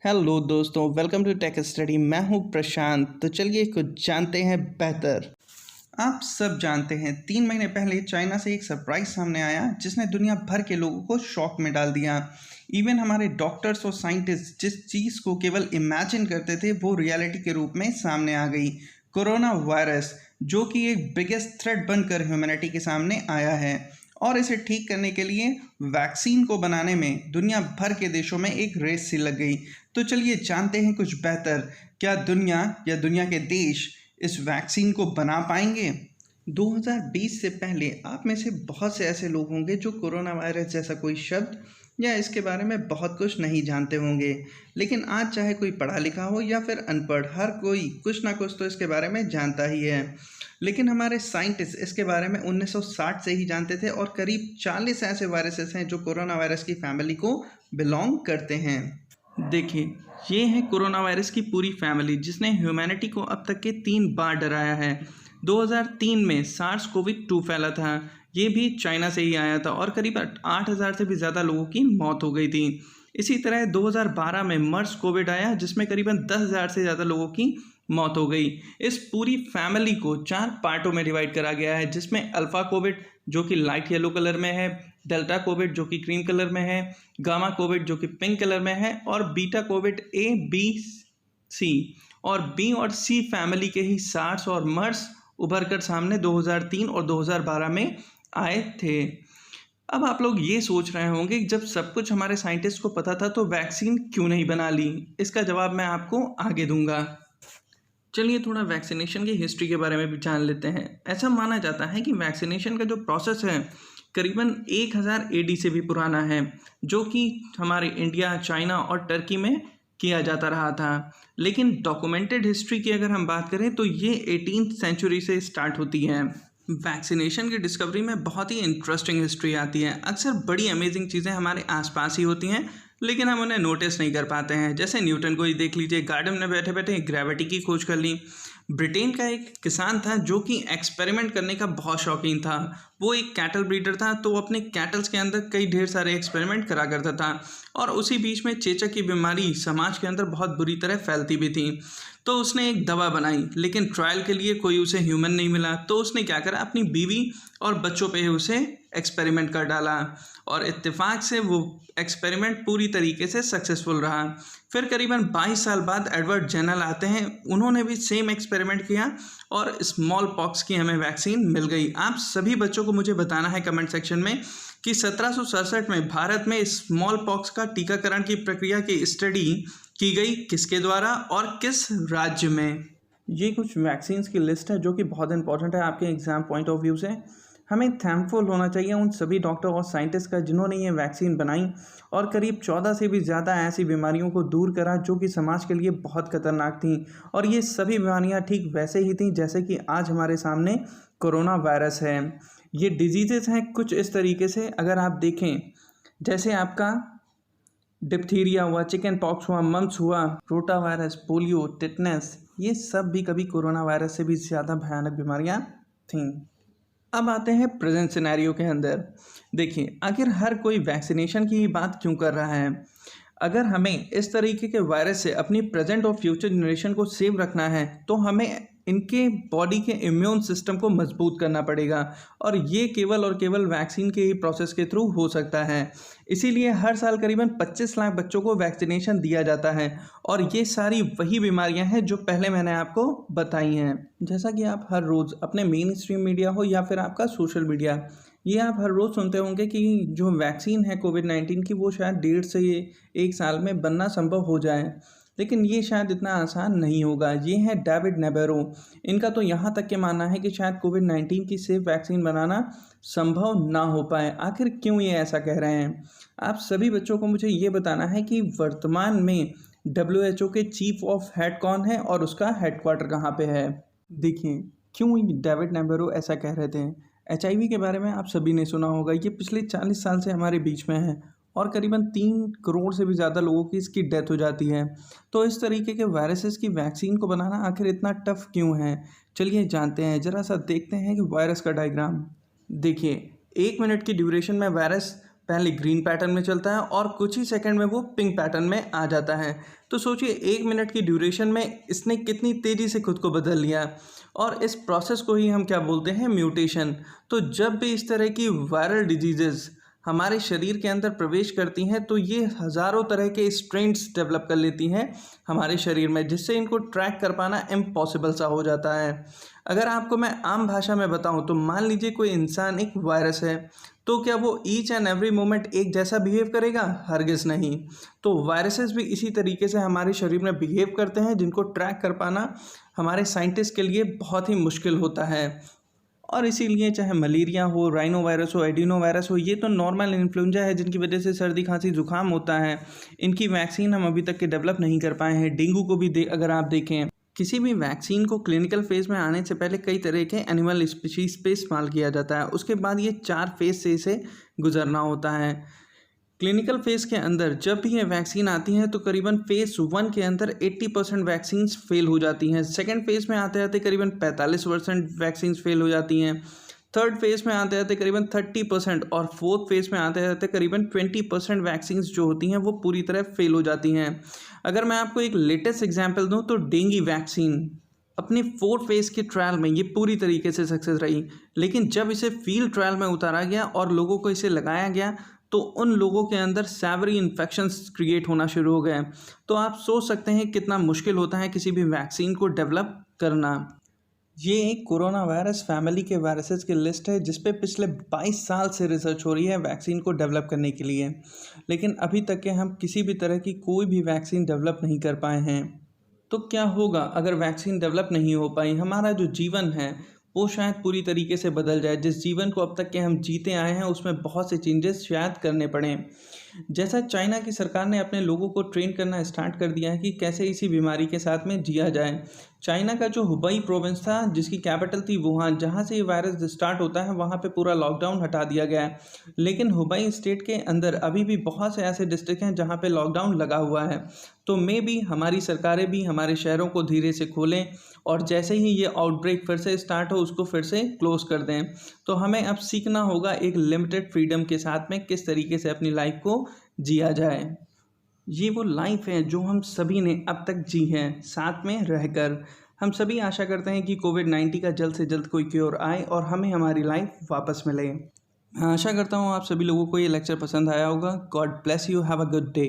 Hello दोस्तों, welcome to tech study. मैं हूं प्रशांत। तो चलिए कुछ जानते हैं बेहतर। आप सब जानते हैं 3 महीने पहले चाइना से एक सरप्राइज सामने आया जिसने दुनिया भर के लोगों को शॉक में डाल दिया। इवन हमारे डॉक्टर्स और साइंटिस्ट जिस चीज़ को केवल इमेजिन करते थे वो रियलिटी के रूप में सामने आ गई। कोरोना वायरस, जो कि एक बिगेस्ट थ्रेट बनकर ह्यूमैनिटी के सामने आया है और इसे ठीक करने के लिए वैक्सीन को बनाने में दुनिया भर के देशों में एक रेस सी लग गई। तो चलिए जानते हैं कुछ बेहतर। क्या दुनिया या दुनिया के देश इस वैक्सीन को बना पाएंगे? 2020 से पहले आप में से बहुत से ऐसे लोग होंगे जो कोरोना वायरस जैसा कोई शब्द या इसके बारे में बहुत कुछ नहीं जानते होंगे। लेकिन आज चाहे कोई पढ़ा लिखा हो या फिर अनपढ़, हर कोई कुछ ना कुछ तो इसके बारे में जानता ही है। लेकिन हमारे साइंटिस्ट इसके बारे में 1960 से ही जानते थे और करीब 40 ऐसे वायरसेस हैं जो कोरोना वायरस की फैमिली को बिलोंग करते हैं। देखिए, ये है कोरोना वायरस की पूरी फैमिली जिसने ह्यूमैनिटी को अब तक के 3 बार डराया है। 2003 में सार्स कोविड 2 फैला था। ये भी चाइना से ही आया था और करीब 8,000 से भी ज़्यादा लोगों की मौत हो गई थी। इसी तरह 2012 में मर्स कोविड आया जिसमें करीबन 10,000 से ज़्यादा लोगों की मौत हो गई। इस पूरी फैमिली को 4 पार्टों में डिवाइड करा गया है, जिसमें अल्फ़ा कोविड जो कि लाइट येलो कलर में है, डेल्टा कोविड जो कि क्रीम कलर में है, गामा कोविड जो कि पिंक कलर में है और बीटा कोविड ए, बी, सी। और बी और सी फैमिली के ही सार्स और मर्स उभर कर सामने 2003 और 2012 में आए थे। अब आप लोग ये सोच रहे होंगे कि जब सब कुछ हमारे साइंटिस्ट को पता था तो वैक्सीन क्यों नहीं बना ली? इसका जवाब मैं आपको आगे दूंगा। चलिए थोड़ा वैक्सीनेशन की हिस्ट्री के बारे में भी जान लेते हैं। ऐसा माना जाता है कि वैक्सीनेशन का जो प्रोसेस है करीबन 1000 AD से भी पुराना है, जो कि हमारे इंडिया, चाइना और टर्की में किया जाता रहा था। लेकिन डॉक्यूमेंटेड हिस्ट्री की अगर हम बात करें तो ये 18th सेंचुरी से स्टार्ट होती है। वैक्सीनेशन की डिस्कवरी में बहुत ही इंटरेस्टिंग हिस्ट्री आती है। अक्सर बड़ी अमेजिंग चीज़ें हमारे आसपास ही होती हैं लेकिन हम उन्हें नोटिस नहीं कर पाते हैं। जैसे न्यूटन को ही देख लीजिए, गार्डन में बैठे बैठे ग्रेविटी की खोज कर ली। ब्रिटेन का एक किसान था जो कि एक्सपेरिमेंट करने का बहुत शौकीन था। वो एक कैटल ब्रीडर था, तो वो अपने कैटल्स के अंदर कई ढेर सारे एक्सपेरिमेंट करा करता था और उसी बीच में चेचक की बीमारी समाज के अंदर बहुत बुरी तरह फैलती भी थी। तो उसने एक दवा बनाई, लेकिन ट्रायल के लिए कोई उसे ह्यूमन नहीं मिला। तो उसने क्या करा, अपनी बीवी और बच्चों पे उसे एक्सपेरिमेंट कर डाला और इत्तेफाक से वो एक्सपेरिमेंट पूरी तरीके से सक्सेसफुल रहा। फिर करीबन 22 साल बाद एडवर्ड जेनर आते हैं, उन्होंने भी सेम एक्सपेरिमेंट किया और स्मॉल पॉक्स की हमें वैक्सीन मिल गई। आप सभी बच्चों को मुझे बताना है कमेंट सेक्शन में कि 1767 में भारत में स्मॉल पॉक्स का टीकाकरण की प्रक्रिया की स्टडी की गई किसके द्वारा और किस राज्य में। ये कुछ वैक्सीन्स की लिस्ट है जो कि बहुत इंपॉर्टेंट है आपके एग्जाम पॉइंट ऑफ व्यू से। हमें थैंकफुल होना चाहिए उन सभी डॉक्टर और साइंटिस्ट का जिन्होंने ये वैक्सीन बनाई और करीब 14 से भी ज़्यादा ऐसी बीमारियों को दूर करा जो कि समाज के लिए बहुत खतरनाक थी। और ये सभी बीमारियां ठीक वैसे ही थी जैसे कि आज हमारे सामने कोरोना वायरस है। ये डिजीज़ेस हैं कुछ इस तरीके से, अगर आप देखें, जैसे आपका डिप्थीरिया हुआ, चिकन पॉक्स हुआ, मम्स हुआ, रोटा वायरस, पोलियो, टिटनेस, ये सब भी कभी कोरोना वायरस से भी ज़्यादा भयानक बीमारियां थीं। अब आते हैं प्रेजेंट सिनेरियो के अंदर। देखिए, आखिर हर कोई वैक्सीनेशन की बात क्यों कर रहा है? अगर हमें इस तरीके के वायरस से अपनी प्रेजेंट और फ्यूचर जनरेशन को सेव रखना है तो हमें इनके बॉडी के इम्यून सिस्टम को मजबूत करना पड़ेगा और ये केवल और केवल वैक्सीन के ही प्रोसेस के थ्रू हो सकता है। इसीलिए हर साल करीबन 25 लाख बच्चों को वैक्सीनेशन दिया जाता है और ये सारी वही बीमारियां हैं जो पहले मैंने आपको बताई हैं। जैसा कि आप हर रोज़ अपने मेन स्ट्रीम मीडिया हो या फिर आपका सोशल मीडिया, ये आप हर रोज़ सुनते होंगे कि जो वैक्सीन है कोविड-19 की वो शायद 1.5 से 1 साल में बनना संभव हो जाए, लेकिन ये शायद इतना आसान नहीं होगा। ये है डेविड नेबारो। इनका तो यहाँ तक के मानना है कि शायद कोविड-19 की सेफ वैक्सीन बनाना संभव ना हो पाए। आखिर क्यों ये ऐसा कह रहे हैं? आप सभी बच्चों को मुझे ये बताना है कि वर्तमान में WHO के चीफ ऑफ हेड कौन है और उसका हेडक्वार्टर कहाँ पे है। देखिए, क्यों डेविड नेबारो ऐसा कह रहे थे। HIV के बारे में आप सभी ने सुना होगा। ये पिछले 40 साल से हमारे बीच में है और करीबन 3 करोड़ से भी ज़्यादा लोगों की इसकी डेथ हो जाती है। तो इस तरीके के वायरसेस की वैक्सीन को बनाना आखिर इतना टफ क्यों है? चलिए जानते हैं। ज़रा सा देखते हैं कि वायरस का डायग्राम। देखिए, 1 मिनट की ड्यूरेशन में वायरस पहले ग्रीन पैटर्न में चलता है और कुछ ही सेकंड में वो पिंक पैटर्न में आ जाता है। तो सोचिए 1 मिनट की ड्यूरेशन में इसने कितनी तेज़ी से खुद को बदल लिया और इस प्रोसेस को ही हम क्या बोलते हैं, म्यूटेशन। तो जब भी इस तरह की वायरल डिजीज़ेज़ हमारे शरीर के अंदर प्रवेश करती हैं तो ये हज़ारों तरह के स्ट्रेन्स डेवलप कर लेती हैं हमारे शरीर में, जिससे इनको ट्रैक कर पाना इम्पॉसिबल सा हो जाता है। अगर आपको मैं आम भाषा में बताऊं तो मान लीजिए कोई इंसान एक वायरस है, तो क्या वो ईच एंड एवरी मोमेंट एक जैसा बिहेव करेगा? हरगिज़ नहीं। तो वायरसेस भी इसी तरीके से हमारे शरीर में बिहेव करते हैं, जिनको ट्रैक कर पाना हमारे साइंटिस्ट के लिए बहुत ही मुश्किल होता है। और इसीलिए चाहे मलेरिया हो, राइनो वायरस हो, एडिनो वायरस हो, ये तो नॉर्मल इन्फ्लुएंजा है जिनकी वजह से सर्दी खांसी जुकाम होता है। इनकी वैक्सीन हम अभी तक के डेवलप नहीं कर पाए हैं। डेंगू को भी अगर आप देखें, किसी भी वैक्सीन को क्लिनिकल फेज़ में आने से पहले कई तरह के एनिमल स्पीशीज़ पे इस्तेमाल किया जाता है। उसके बाद ये 4 फेज़ से इसे गुजरना होता है। क्लिनिकल फेज़ के अंदर जब भी ये वैक्सीन आती हैं तो करीबन फ़ेज़ 1 के अंदर 80% वैक्सीन्स फेल हो जाती हैं। सेकंड फेज़ में आते आते करीबन 45% वैक्सीन्स फेल हो जाती हैं। थर्ड फेज़ में आते आते करीबन 30% और फोर्थ फेज़ में आते आते करीबन 20% वैक्सीन्स जो होती हैं वो पूरी तरह फेल हो जाती हैं। अगर मैं आपको एक लेटेस्ट एग्जाम्पल दूँ तो डेंगू वैक्सीन अपनी 4th फेज़ के ट्रायल में ये पूरी तरीके से सक्सेस रही, लेकिन जब इसे फील्ड ट्रायल में उतारा गया और लोगों को इसे लगाया गया तो उन लोगों के अंदर सेवरी इन्फेक्शंस क्रिएट होना शुरू हो गए। तो आप सोच सकते हैं कितना मुश्किल होता है किसी भी वैक्सीन को डेवलप करना। ये एक कोरोना वायरस फैमिली के वायरसेस की लिस्ट है जिस पे पिछले 22 साल से रिसर्च हो रही है वैक्सीन को डेवलप करने के लिए, लेकिन अभी तक के हम किसी भी तरह की कोई भी वैक्सीन डेवलप नहीं कर पाए हैं। तो क्या होगा अगर वैक्सीन डेवलप नहीं हो पाई? हमारा जो जीवन है वो शायद पूरी तरीके से बदल जाए। जिस जीवन को अब तक के हम जीते आए हैं उसमें बहुत से चेंजेस शायद करने पड़ें। जैसा चाइना की सरकार ने अपने लोगों को ट्रेन करना स्टार्ट कर दिया है कि कैसे इसी बीमारी के साथ में जिया जाए। चाइना का जो हुबई प्रोविंस था जिसकी कैपिटल थी वुहान, जहाँ से ये वायरस स्टार्ट होता है, वहाँ पे पूरा लॉकडाउन हटा दिया गया है। लेकिन हुबई स्टेट के अंदर अभी भी बहुत से ऐसे डिस्ट्रिक्ट हैं जहाँ पे लॉकडाउन लगा हुआ है। तो मे बी हमारी सरकारें भी हमारे शहरों को धीरे से खोलें और जैसे ही ये आउटब्रेक फिर से स्टार्ट हो उसको फिर से क्लोज कर दें। तो हमें अब सीखना होगा एक लिमिटेड फ्रीडम के साथ में किस तरीके से अपनी लाइफ को जिया जाए। ये वो लाइफ है जो हम सभी ने अब तक जी है साथ में रहकर। हम सभी आशा करते हैं कि कोविड-19 का जल्द से जल्द कोई क्योर आए और हमें हमारी लाइफ वापस मिले। मैं आशा करता हूँ आप सभी लोगों को ये लेक्चर पसंद आया होगा। God bless you, have a good day.